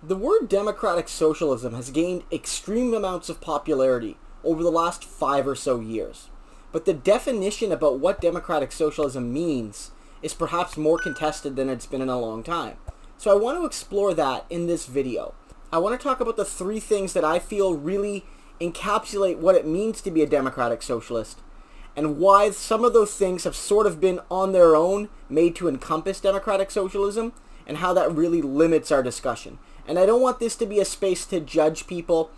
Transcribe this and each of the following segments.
The word democratic socialism has gained extreme amounts of popularity over the last 5 or so years. But the definition about what democratic socialism means is perhaps more contested than it's been in a long time. So I want to explore that in this video. I want to talk about the 3 things that I feel really encapsulate what it means to be a democratic socialist, and why some of those things have sort of been on their own made to encompass democratic socialism, and how that really limits our discussion. And I don't want this to be a space to judge people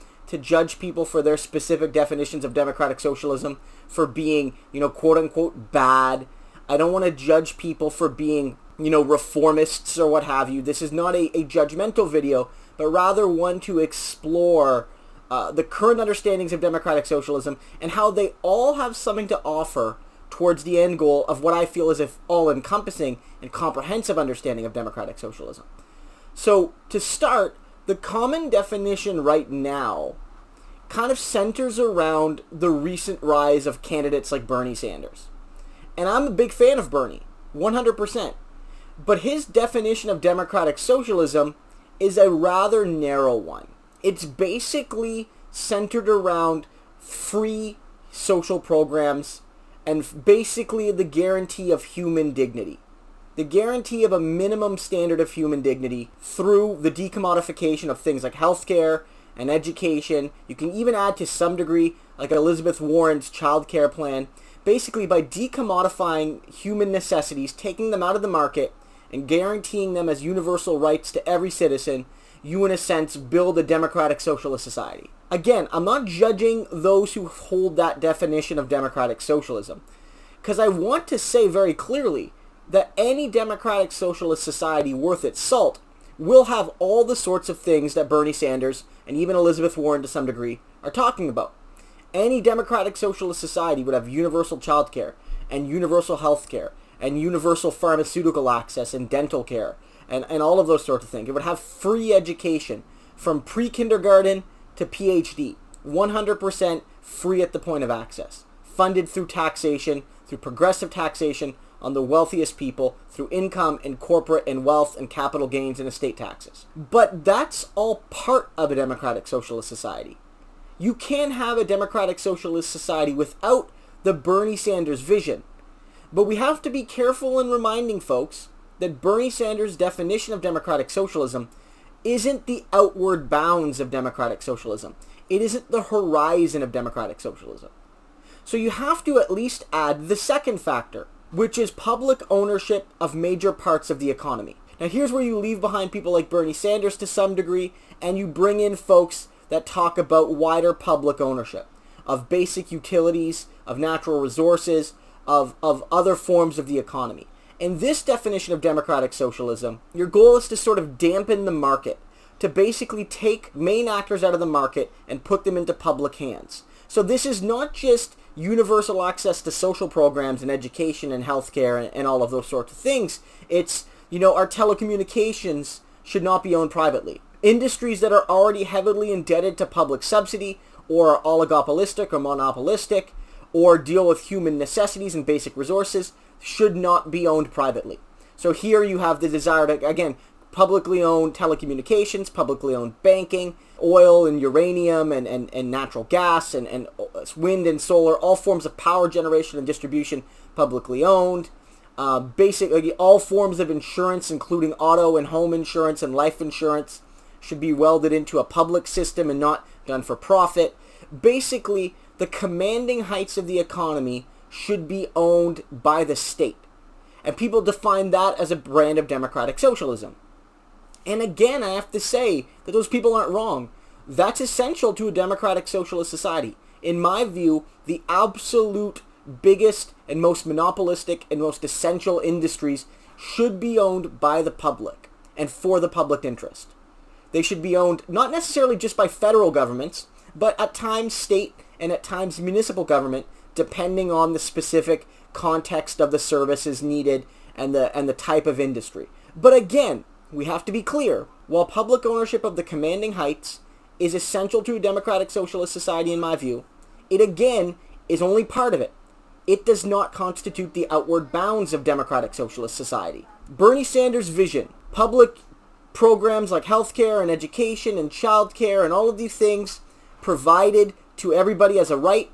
for their specific definitions of democratic socialism, for being, quote unquote bad. I don't want to judge people for being, reformists or what have you. This is not a judgmental video, but rather one to explore the current understandings of democratic socialism and how they all have something to offer towards the end goal of what I feel is an all-encompassing and comprehensive understanding of democratic socialism. So, to start, the common definition right now kind of centers around the recent rise of candidates like Bernie Sanders. And I'm a big fan of Bernie, 100%. But his definition of democratic socialism is a rather narrow one. It's basically centered around free social programs and basically the guarantee of human dignity. The guarantee of a minimum standard of human dignity through the decommodification of things like healthcare and education. You can even add to some degree like Elizabeth Warren's child care plan. Basically by decommodifying human necessities, taking them out of the market and guaranteeing them as universal rights to every citizen, you in a sense build a democratic socialist society. Again, I'm not judging those who hold that definition of democratic socialism, because I want to say very clearly that any democratic socialist society worth its salt will have all the sorts of things that Bernie Sanders and even Elizabeth Warren to some degree are talking about. Any democratic socialist society would have universal child care and universal health care and universal pharmaceutical access and dental care and all of those sorts of things. It would have free education from pre-kindergarten to PhD, 100% free at the point of access, funded through taxation, through progressive taxation on the wealthiest people, through income and corporate and wealth and capital gains and estate taxes. But that's all part of a democratic socialist society. You can have a democratic socialist society without the Bernie Sanders vision. But we have to be careful in reminding folks that Bernie Sanders' definition of democratic socialism isn't the outward bounds of democratic socialism. It isn't the horizon of democratic socialism. So you have to at least add the second factor, which is public ownership of major parts of the economy. Now here's where you leave behind people like Bernie Sanders to some degree, and you bring in folks that talk about wider public ownership of basic utilities, of natural resources, of other forms of the economy. In this definition of democratic socialism, your goal is to sort of dampen the market, to basically take main actors out of the market and put them into public hands. So this is not just universal access to social programs and education and healthcare and all of those sorts of things. It's, our telecommunications should not be owned privately. Industries that are already heavily indebted to public subsidy or are oligopolistic or monopolistic or deal with human necessities and basic resources should not be owned privately. So here you have the desire to, again, publicly owned telecommunications, publicly owned banking, oil and uranium and natural gas and wind and solar, all forms of power generation and distribution publicly owned. Basically, all forms of insurance, including auto and home insurance and life insurance, should be welded into a public system and not done for profit. Basically, the commanding heights of the economy should be owned by the state. And people define that as a brand of democratic socialism. And again, I have to say that those people aren't wrong. That's essential to a democratic socialist society. In my view, the absolute biggest and most monopolistic and most essential industries should be owned by the public and for the public interest. They should be owned not necessarily just by federal governments, but at times state and at times municipal government, depending on the specific context of the services needed and the type of industry. But again, we have to be clear. While public ownership of the commanding heights is essential to a democratic socialist society in my view, it again is only part of it. It does not constitute the outward bounds of democratic socialist society. Bernie Sanders' vision, public programs like healthcare and education and childcare and all of these things provided to everybody as a right.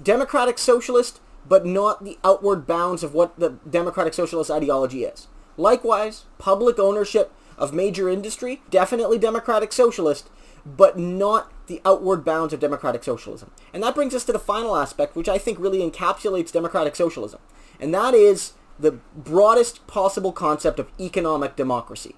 Democratic socialist, but not the outward bounds of what the democratic socialist ideology is. Likewise, public ownership of major industry, definitely democratic socialist, but not the outward bounds of democratic socialism. And that brings us to the final aspect, which I think really encapsulates democratic socialism. And that is the broadest possible concept of economic democracy.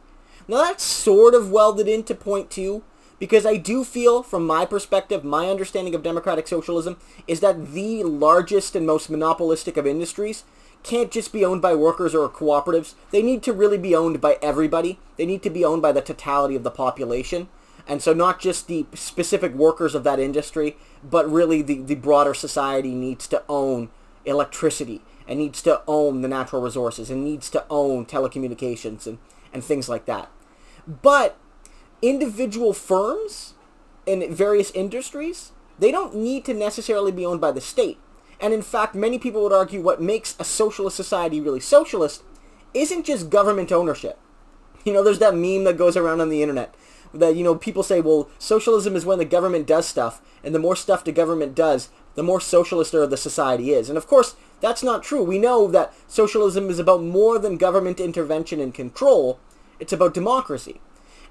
Now that's sort of welded into point 2, because I do feel, from my perspective, my understanding of democratic socialism is that the largest and most monopolistic of industries can't just be owned by workers or cooperatives. They need to really be owned by everybody. They need to be owned by the totality of the population. And so not just the specific workers of that industry, but really the broader society needs to own electricity and needs to own the natural resources and needs to own telecommunications and things like that. But individual firms in various industries, they don't need to necessarily be owned by the state. And in fact, many people would argue what makes a socialist society really socialist isn't just government ownership. There's that meme that goes around on the internet that, people say, well, socialism is when the government does stuff, and the more stuff the government does, the more socialist the society is. And of course, that's not true. We know that socialism is about more than government intervention and control. It's about democracy.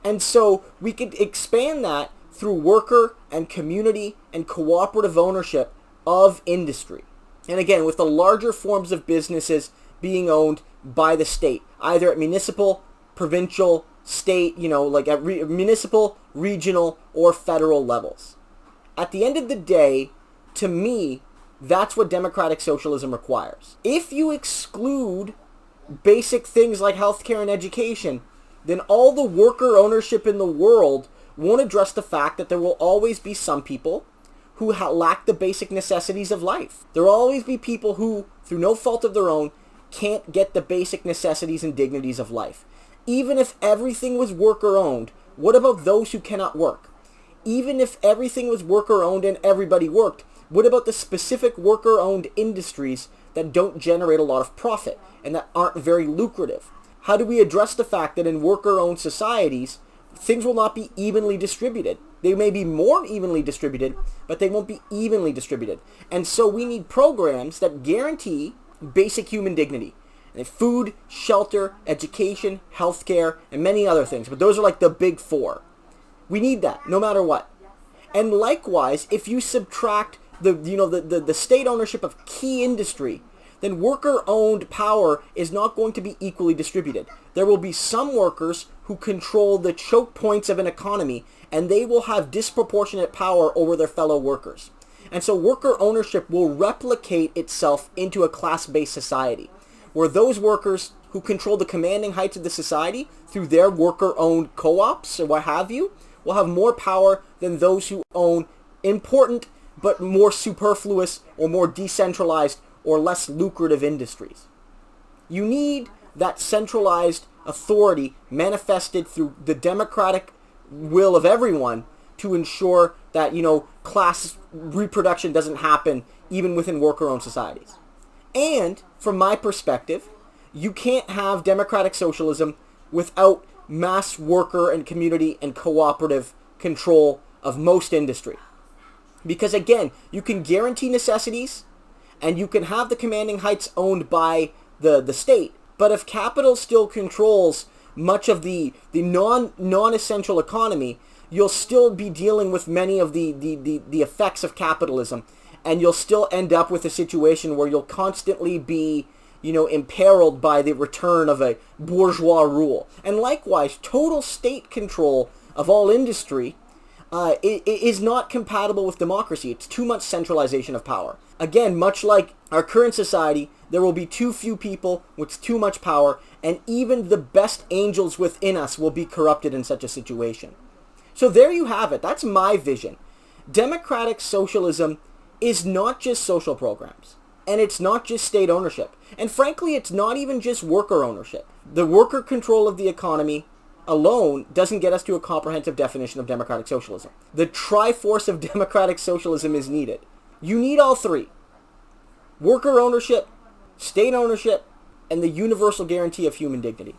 And so we could expand that through worker and community and cooperative ownership of industry. And again, with the larger forms of businesses being owned by the state, either at municipal, provincial, state, like at municipal, regional, or federal levels. At the end of the day, to me, that's what democratic socialism requires. If you exclude basic things like healthcare and education, then all the worker ownership in the world won't address the fact that there will always be some people who lack the basic necessities of life. There will always be people who, through no fault of their own, can't get the basic necessities and dignities of life. Even if everything was worker-owned, what about those who cannot work? Even if everything was worker-owned and everybody worked, what about the specific worker-owned industries that don't generate a lot of profit and that aren't very lucrative? How do we address the fact that in worker-owned societies, things will not be evenly distributed? They may be more evenly distributed, but they won't be evenly distributed. And so we need programs that guarantee basic human dignity. Food, shelter, education, healthcare, and many other things. But those are like the big 4. We need that, no matter what. And likewise, if you subtract the state ownership of key industry, then worker-owned power is not going to be equally distributed. There will be some workers who control the choke points of an economy, and they will have disproportionate power over their fellow workers. And so worker ownership will replicate itself into a class-based society, where those workers who control the commanding heights of the society through their worker-owned co-ops or what have you will have more power than those who own important but more superfluous or more decentralized or less lucrative industries. You need that centralized authority manifested through the democratic will of everyone to ensure that, class reproduction doesn't happen even within worker-owned societies. And, from my perspective, you can't have democratic socialism without mass worker and community and cooperative control of most industry. Because again, you can guarantee necessities and you can have the commanding heights owned by the state, but if capital still controls much of the non-essential economy, you'll still be dealing with many of the effects of capitalism, and you'll still end up with a situation where you'll constantly be, imperiled by the return of a bourgeois rule. And likewise, total state control of all industry is not compatible with democracy. It's too much centralization of power. Again, much like our current society, there will be too few people with too much power, and even the best angels within us will be corrupted in such a situation. So there you have it. That's my vision. Democratic socialism is not just social programs, and it's not just state ownership. And frankly, it's not even just worker ownership. The worker control of the economy alone doesn't get us to a comprehensive definition of democratic socialism. The triforce of democratic socialism is needed. You need all three: worker ownership, state ownership, and the universal guarantee of human dignity.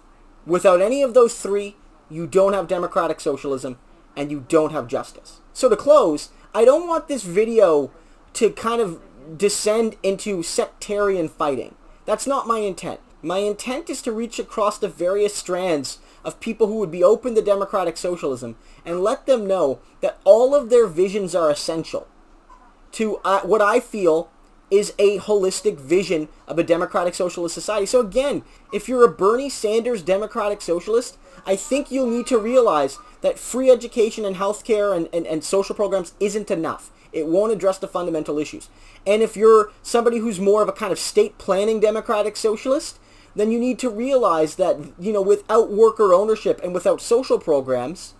Without any of those three, you don't have democratic socialism, and you don't have justice. So to close, I don't want this video to kind of descend into sectarian fighting. That's not my intent. My intent is to reach across the various strands of people who would be open to democratic socialism and let them know that all of their visions are essential to what I feel is a holistic vision of a democratic socialist society. So again, if you're a Bernie Sanders democratic socialist, I think you'll need to realize that free education and healthcare and social programs isn't enough. It won't address the fundamental issues. And if you're somebody who's more of a kind of state planning democratic socialist, then you need to realize that, you know, without worker ownership and without social programs,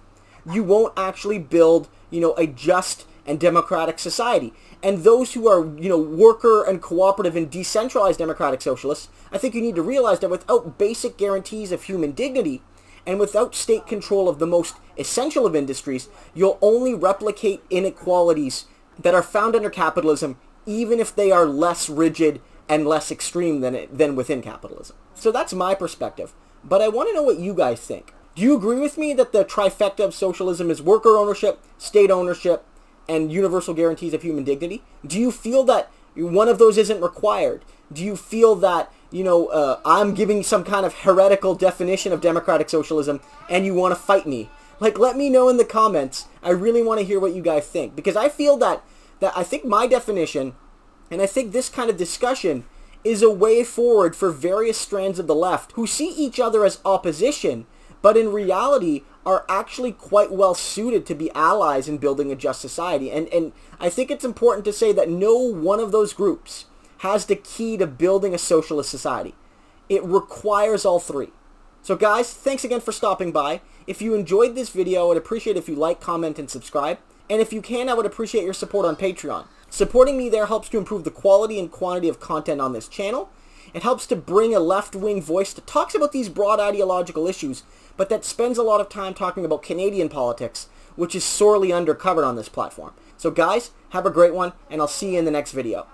you won't actually build, you know, a just and democratic society. And those who are, you know, worker and cooperative and decentralized democratic socialists, I think you need to realize that without basic guarantees of human dignity and without state control of the most essential of industries, you'll only replicate inequalities that are found under capitalism, even if they are less rigid and less extreme than within capitalism. So that's my perspective. But I want to know what you guys think. Do you agree with me that the trifecta of socialism is worker ownership, state ownership, and universal guarantees of human dignity? Do you feel that one of those isn't required? Do you feel that, you know, I'm giving some kind of heretical definition of democratic socialism and you want to fight me? Like, let me know in the comments. I really want to hear what you guys think. Because I feel that I think my definition, and I think this kind of discussion, is a way forward for various strands of the left who see each other as opposition, but in reality are actually quite well suited to be allies in building a just society. And I think it's important to say that no one of those groups has the key to building a socialist society. It requires all three. So guys, thanks again for stopping by. If you enjoyed this video, I would appreciate it if you like, comment, and subscribe. And if you can, I would appreciate your support on Patreon. Supporting me there helps to improve the quality and quantity of content on this channel. It helps to bring a left-wing voice that talks about these broad ideological issues, but that spends a lot of time talking about Canadian politics, which is sorely undercovered on this platform. So guys, have a great one, and I'll see you in the next video.